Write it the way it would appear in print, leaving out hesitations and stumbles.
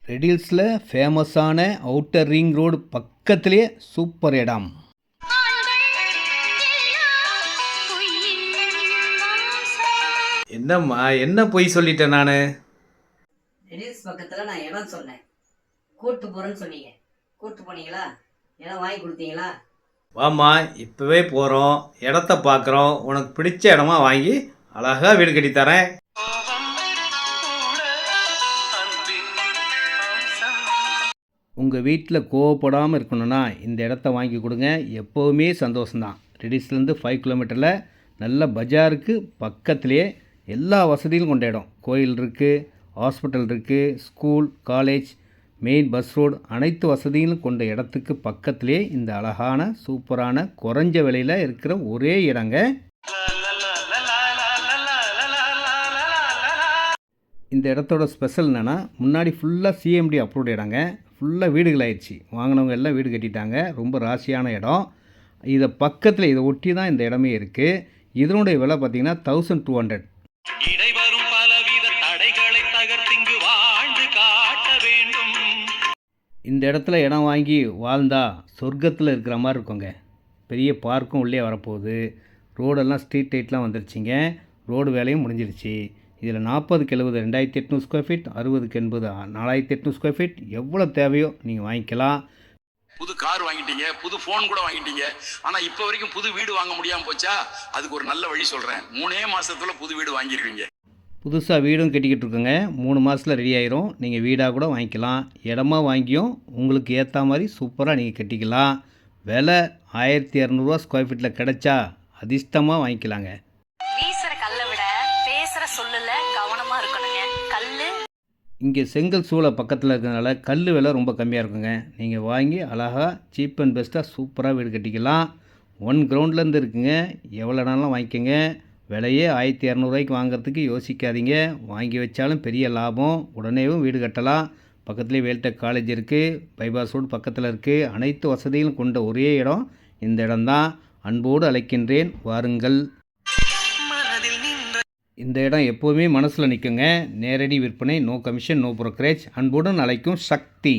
ரெடில்ஸில் ஃபேமஸான outer ring road பக்கத்துலேயே super இடம். என்னம்மா என்ன பொய் சொல்லிட்டேன் நான்? ரெடில்ஸ் பக்கத்தில் நான் இடம் சொன்னேன், கூட்டு போகிறேன்னு சொன்னீங்க. கூட்டு போனீங்களா? இடம் வாங்கி கொடுத்தீங்களா? வாம்மா, இப்போவே போகிறோம், இடத்த பார்க்குறோம். உனக்கு பிடிச்ச இடமா வாங்கி அழகாக வீடு கட்டித்தரேன். உங்கள் வீட்டில் கோவப்படாமல் இருக்கணும்னா இந்த இடத்த வாங்கி கொடுங்க, எப்போவுமே சந்தோஷம்தான். ரெடிஸ்லேருந்து 5 கிலோமீட்டரில் நல்ல பஜாருக்கு பக்கத்துலேயே எல்லா வசதியும் கொண்ட இடம். கோயில் இருக்குது, ஹாஸ்பிட்டல் இருக்குது, school, college, main bus road, அனைத்து வசதிகளும் கொண்ட இடத்துக்கு பக்கத்துலேயே இந்த அழகான சூப்பரான குறைஞ்ச விலையில் இருக்கிற ஒரே இடங்க. இந்த இடத்தோட ஸ்பெஷல் என்னென்னா, முன்னாடி ஃபுல்லாக சிஎம்டி அப்ரூவ்ட் இடங்க, ஃபுல்லாக வீடுகள் ஆயிடுச்சு. வாங்கினவங்க எல்லாம் வீடு கட்டிட்டாங்க. ரொம்ப ராசியான இடம். இதை பக்கத்தில் இதை ஒட்டி தான் இந்த இடமே இருக்குது. இதனுடைய விலை பார்த்திங்கன்னா 1200. இந்த இடத்துல இடம் வாங்கி வாழ்ந்தா சொர்க்கத்தில் இருக்கிற மாதிரி இருக்குங்க. பெரிய பார்க்கும் உள்ளே வரப்போகுது. ரோடெல்லாம் ஸ்ட்ரீட் லைட்லாம் வந்துருச்சுங்க. ரோடு வேலையும் முடிஞ்சிருச்சு. இதில் 40க்கு 70 2800 ஸ்கொயர் ஃபீட், 60க்கு 80 4800 ஸ்கொயர் ஃபீட், எவ்வளோ தேவையோ நீங்கள் வாங்கிக்கலாம். புது கார் வாங்கிட்டீங்க, புது ஃபோன் கூட வாங்கிட்டீங்க. ஆனால் இப்போ வரைக்கும் புது வீடு வாங்க முடியாமல் போச்சா? அதுக்கு ஒரு நல்ல வழி சொல்கிறேன். 3 மாதத்தில் புது வீடு வாங்கிடுவீங்க. புதுசாக வீடும் கட்டிக்கிட்டு இருக்குங்க. 3 மாதத்தில் ரெடி ஆயிரும். நீங்கள் வீடாக கூட வாங்கிக்கலாம். இடமா வாங்கியும் உங்களுக்கு ஏற்ற மாதிரி சூப்பராக நீங்கள் கட்டிக்கலாம். விலை 1200 ஸ்கொயர் ஃபீட்டில் கிடைச்சா அதிர்ஷ்டமாக வாங்கிக்கலாங்க. இங்கே செங்கல் சூளை பக்கத்தில் இருக்கிறதுனால கல் விலை ரொம்ப கம்மியாக இருக்குங்க. நீங்கள் வாங்கி அழகாக சீப் அண்ட் பெஸ்ட்டாக சூப்பராக வீடு கட்டிக்கலாம். 1 கிரவுண்ட்லேருந்து இருக்குங்க. எவ்வளோ நாளும் வாங்கிக்கோங்க. விலையே 1200 வாங்குறதுக்கு யோசிக்காதீங்க. வாங்கி வச்சாலும் பெரிய லாபம். உடனேவும் வீடு கட்டலாம். பக்கத்துலேயே வேல்டெக் காலேஜ் இருக்குது, பைபாஸ் ரோடு பக்கத்தில் இருக்குது. அனைத்து வசதிகளும் கொண்ட ஒரே இடம் இந்த இடம்தான். அன்போடு அழைக்கின்றேன், வாருங்கள். இந்த இடம் எப்போவுமே மனசில் நிற்குங்க. நேரடி விற்பனை, நோ கமிஷன், நோ புரோக்கரேஜ். அன்புடன் அழைக்கும் சக்தி.